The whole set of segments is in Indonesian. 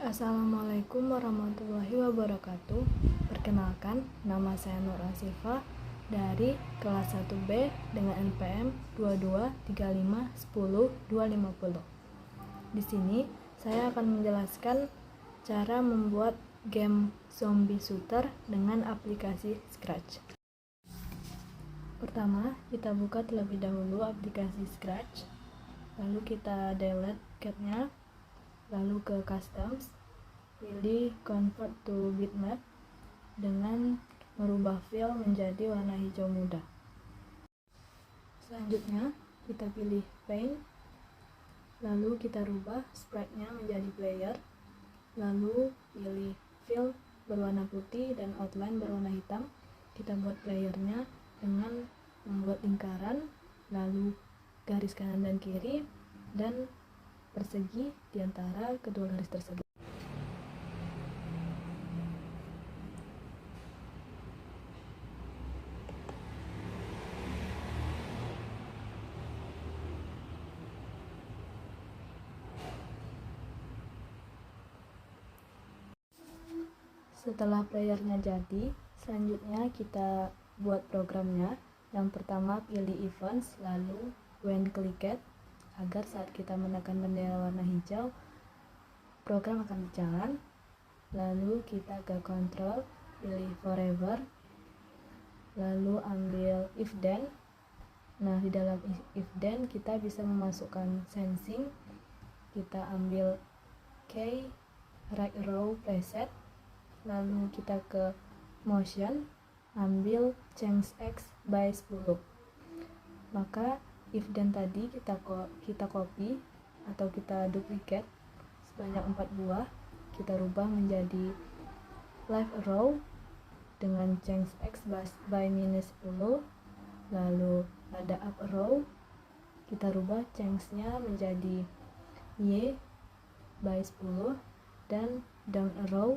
Assalamualaikum warahmatullahi wabarakatuh. Perkenalkan, nama saya Nur Asifah dari kelas 1B dengan NPM 223510250. Di sini saya akan menjelaskan cara membuat game zombie shooter dengan aplikasi Scratch. Pertama, kita buka terlebih dahulu aplikasi Scratch, lalu kita download cat-nya, lalu ke customs, pilih convert to bitmap dengan merubah file menjadi warna hijau muda. Selanjutnya kita pilih paint, lalu kita rubah sprite-nya menjadi player, lalu pilih fill berwarna putih dan outline berwarna hitam. Kita buat playernya dengan membuat lingkaran, lalu garis kanan dan kiri, dan persegi di antara kedua garis tersebut. Setelah playernya jadi, selanjutnya kita buat programnya. Yang pertama pilih events, lalu when clicked, agar saat kita menekan bendera warna hijau, program akan berjalan. Lalu kita ke control, pilih forever, lalu ambil if then. Nah, di dalam if then kita bisa memasukkan sensing. Kita ambil key right row preset, lalu kita ke motion, ambil change x by 10. Maka if then tadi kita copy atau kita duplicate sebanyak 4 buah, kita rubah menjadi left row dengan change x by minus 10. Lalu pada up row kita rubah change-nya menjadi y by 10, dan down row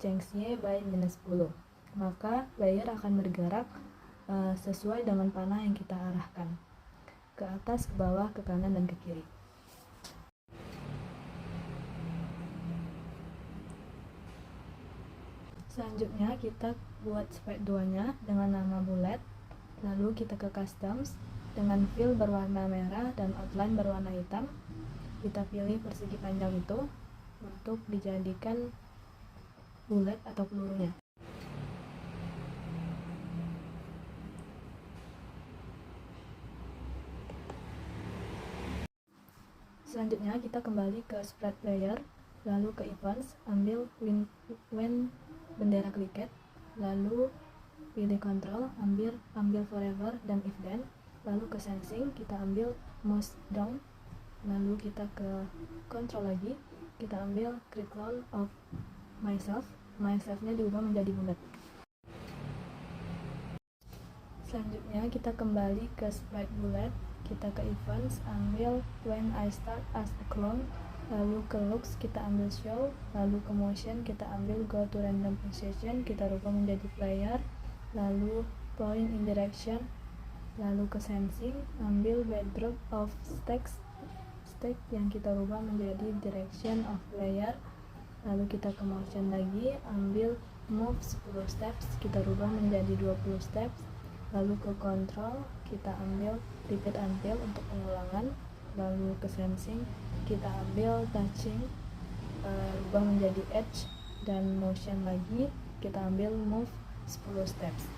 change y by minus 10. Maka player akan bergerak sesuai dengan panah yang kita arahkan, ke atas, ke bawah, ke kanan, dan ke kiri. Selanjutnya kita buat sprite 2-nya dengan nama bullet, lalu kita ke customs dengan fill berwarna merah dan outline berwarna hitam. Kita pilih persegi panjang itu untuk dijadikan bullet atau pelurunya. Selanjutnya kita kembali ke sprite player, lalu ke events, ambil when bendera clicked, lalu pilih control, ambil forever dan if then, lalu ke sensing kita ambil mouse down, lalu kita ke control lagi, kita ambil create clone of myself-nya diubah menjadi bullet. Selanjutnya kita kembali ke sprite bullet, kita ke events, ambil when I start as a clone, lalu ke looks kita ambil show, lalu ke motion kita ambil go to random position, kita rubah menjadi player, lalu point in direction, lalu ke sensing, ambil backdrop of stake yang kita rubah menjadi direction of player, lalu kita ke motion lagi, ambil move 10 steps, kita rubah menjadi 20 steps, lalu ke control kita ambil repeat until untuk pengulangan, lalu ke sensing kita ambil touching, rubah menjadi edge, dan motion lagi kita ambil move 10 steps,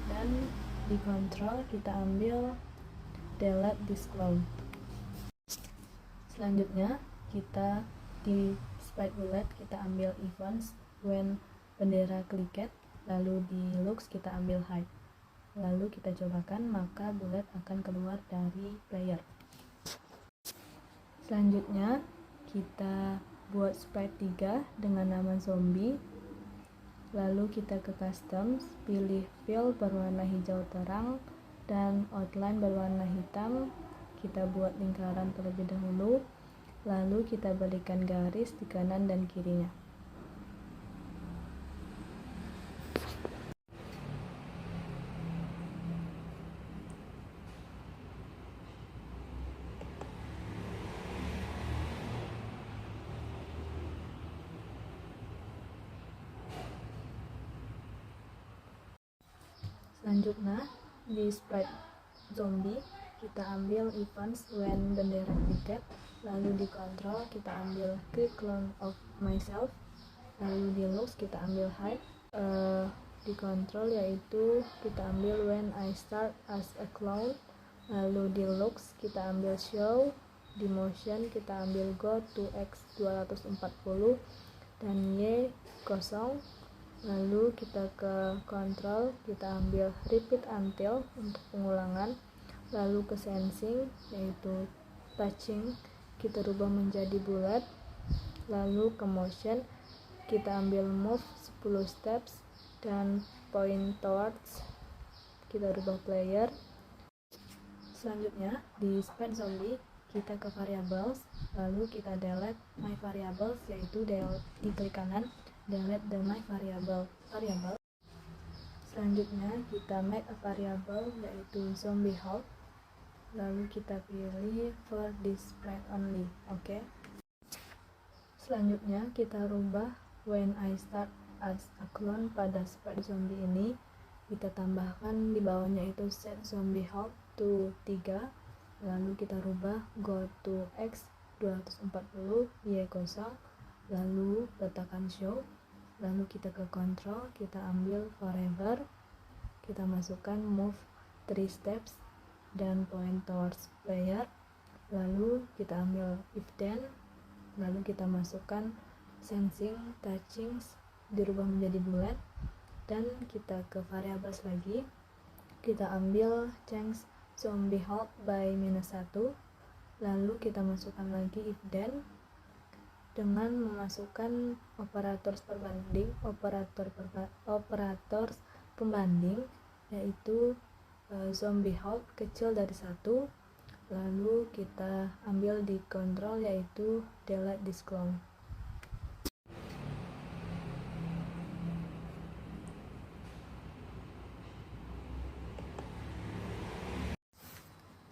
dan di control kita ambil delete this clone. Selanjutnya kita di sprite bullet kita ambil events when bendera clicked, lalu di looks kita ambil hide. Lalu kita cobakan, maka bullet akan keluar dari player. Selanjutnya kita buat sprite 3 dengan nama zombie, lalu kita ke customs, pilih fill berwarna hijau terang dan outline berwarna hitam. Kita buat lingkaran terlebih dahulu, lalu kita berikan garis di kanan dan kirinya. Selanjutnya di sprite zombie kita ambil events when bendera tiket, lalu di control kita ambil quick clone of myself, lalu di looks kita ambil hide, di control yaitu kita ambil when I start as a clone, lalu di looks kita ambil show, di motion kita ambil go to x 240 dan y kosong, lalu kita ke control kita ambil repeat until untuk pengulangan, lalu ke sensing yaitu touching kita rubah menjadi bullet, lalu ke motion kita ambil move 10 steps dan point towards kita rubah player. Selanjutnya di sprite zombie kita ke variables, lalu kita delete my variables yaitu di klik kanan delete the my variable. Selanjutnya kita make a variable yaitu zombie halt, lalu kita pilih for this sprite only. Oke. Selanjutnya kita rubah when I start as a clone pada sprite zombie ini, kita tambahkan di bawahnya itu set zombie halt to 3, lalu kita rubah go to x 240 y kosong, lalu letakkan show, lalu kita ke control kita ambil forever, kita masukkan move 3 steps dan point towards player, lalu kita ambil if then, lalu kita masukkan sensing touching dirubah menjadi bullet, dan kita ke variables lagi kita ambil change zombie halt by -1, lalu kita masukkan lagi if then dengan memasukkan operator pembanding yaitu zombie halt kecil dari 1, lalu kita ambil di control yaitu delete this clone.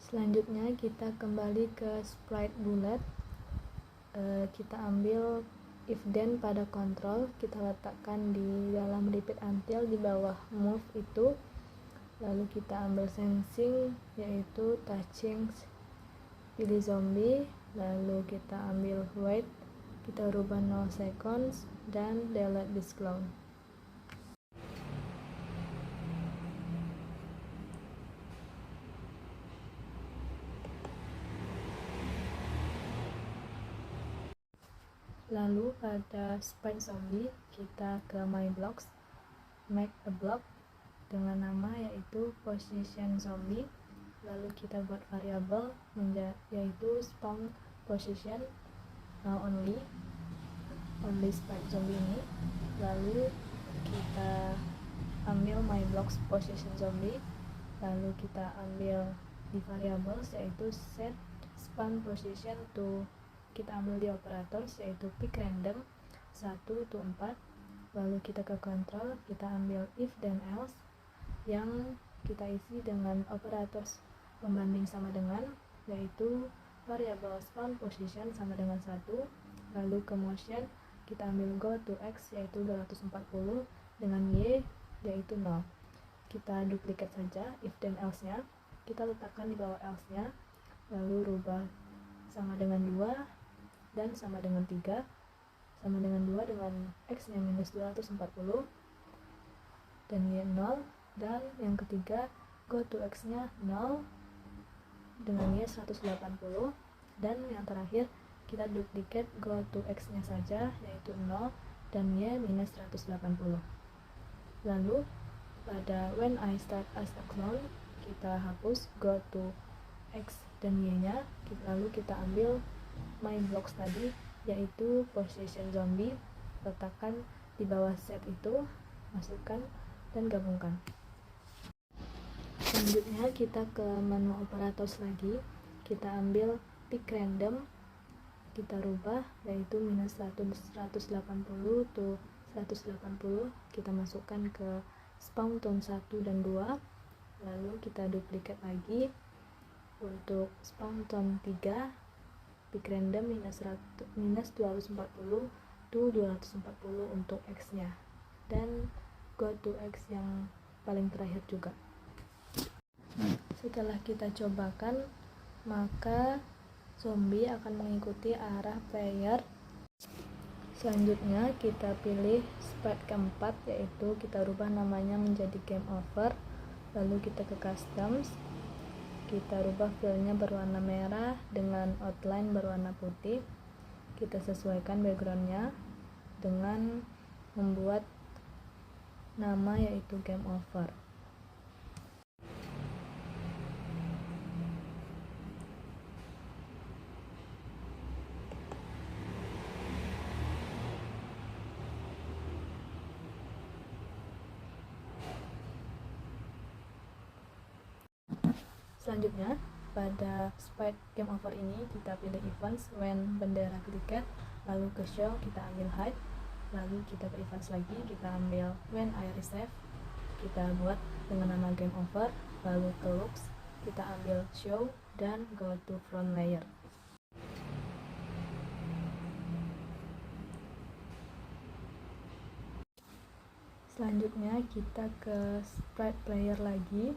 Selanjutnya kita kembali ke sprite bullet, kita ambil if then pada control kita letakkan di dalam repeat until di bawah move itu, lalu kita ambil sensing yaitu touching, pilih zombie, lalu kita ambil wait, kita rubah 0 seconds dan delete this clone. Lalu pada sprite zombie kita ke my blocks, make a block dengan nama yaitu position zombie, lalu kita buat variabel yaitu spawn position only sprite zombie ini, lalu kita ambil my blocks position zombie, lalu kita ambil di variables yaitu set spawn position to, kita ambil di operators yaitu pick random 1 to 4, lalu kita ke control kita ambil if then else yang kita isi dengan operators pembanding sama dengan yaitu variable spawn position sama dengan 1, lalu ke motion kita ambil go to x yaitu 240 dengan y yaitu 0. Kita duplikat saja if then else nya, kita letakkan di bawah else nya, lalu rubah sama dengan 2 dan sama dengan 3, sama dengan 2 dengan x nya -240 dan y 0, dan yang ketiga go to x nya 0 dengan y 180, dan yang terakhir kita duplikat go to x nya saja yaitu 0 dan y -180. Lalu pada when I start as a clone kita hapus go to x dan y nya, lalu kita ambil my blocks tadi yaitu position zombie, letakkan di bawah set itu, masukkan dan gabungkan. Selanjutnya kita ke menu operators lagi, kita ambil pick random, kita rubah yaitu -180 to 180, kita masukkan ke spawn tone 1 dan 2, lalu kita duplikat lagi untuk spawn tone 3, pick random -240 to 240 untuk x nya, dan go to x yang paling terakhir juga. Setelah kita cobakan, maka zombie akan mengikuti arah player. Selanjutnya kita pilih sprite keempat, yaitu kita rubah namanya menjadi game over. Lalu kita ke customs, kita rubah fillnya berwarna merah dengan outline berwarna putih. Kita sesuaikan backgroundnya dengan membuat nama yaitu game over. Selanjutnya, pada sprite game over ini kita pilih events when bendera clicked, lalu ke show kita ambil hide, lalu kita ke events lagi, kita ambil when I reset, kita buat dengan nama game over, lalu ke looks kita ambil show dan go to front layer. Selanjutnya kita ke sprite player lagi,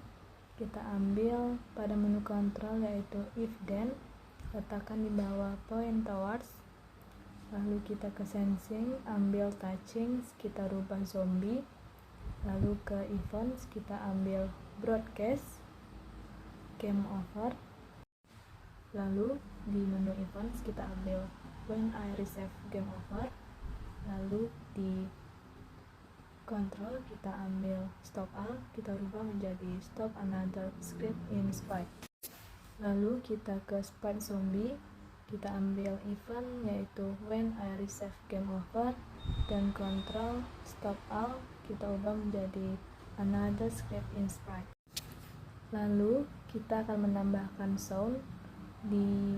kita ambil pada menu kontrol yaitu if then, letakkan di bawah point towards, lalu kita ke sensing, ambil touching, kita rubah zombie, lalu ke events kita ambil broadcast game over, lalu di menu events kita ambil when I reset game over, lalu di kontrol kita ambil stop all, kita rubah menjadi stop another script in sprite. Lalu kita ke sprite zombie, kita ambil event yaitu when I reset game over, dan kontrol stop all kita ubah menjadi another script in sprite. Lalu kita akan menambahkan sound di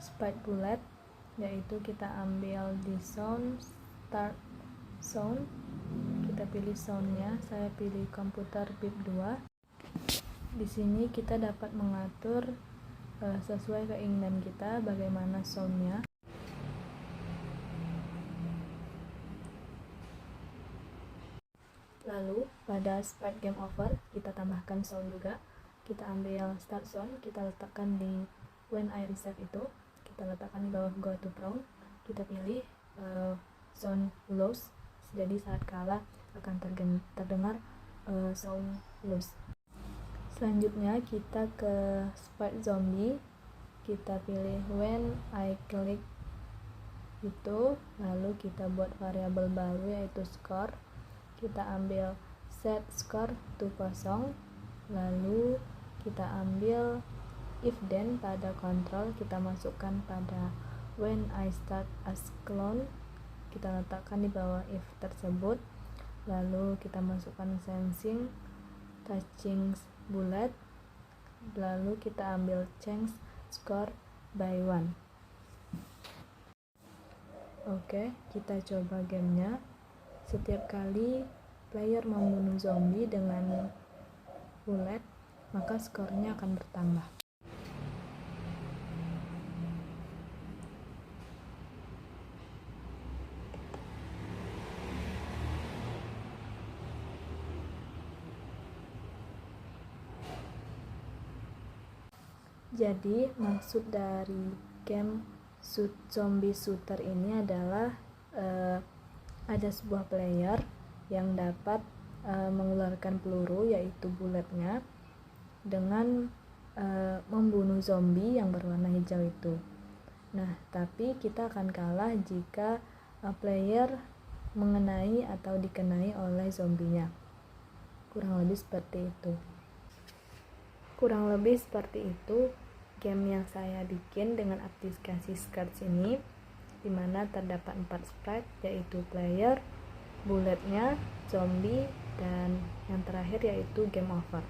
sprite bullet, yaitu kita ambil di sound start sound, kita pilih soundnya, saya pilih komputer bip 2. Di sini kita dapat mengatur sesuai keinginan kita bagaimana soundnya. Lalu pada sprite game over kita tambahkan sound juga, kita ambil start sound, kita letakkan di when I reset itu, kita letakkan di bawah go to front, kita pilih sound loss, jadi saat kalah akan terdengar sound loss. Selanjutnya kita ke sprite zombie, kita pilih when I click itu, lalu kita buat variabel baru yaitu score, kita ambil set score to 0, lalu kita ambil if then pada kontrol, kita masukkan pada when I start as clone, kita letakkan di bawah if tersebut, lalu kita masukkan sensing, touching bullet, lalu kita ambil change score by 1. Oke, kita coba gamenya. Setiap kali player membunuh zombie dengan bullet, maka skornya akan bertambah. Jadi maksud dari game zombie shooter ini adalah ada sebuah player yang dapat mengeluarkan peluru yaitu bulletnya dengan membunuh zombie yang berwarna hijau itu. Nah, tapi kita akan kalah jika player mengenai atau dikenai oleh zombinya. Kurang lebih seperti itu game yang saya bikin dengan aplikasi Scratch ini, dimana terdapat 4 sprite yaitu player, bulletnya, zombie, dan yang terakhir yaitu game over.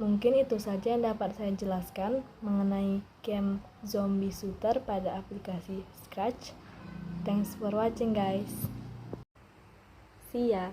Mungkin itu saja yang dapat saya jelaskan mengenai game zombie shooter pada aplikasi Scratch. Thanks for watching guys. See ya.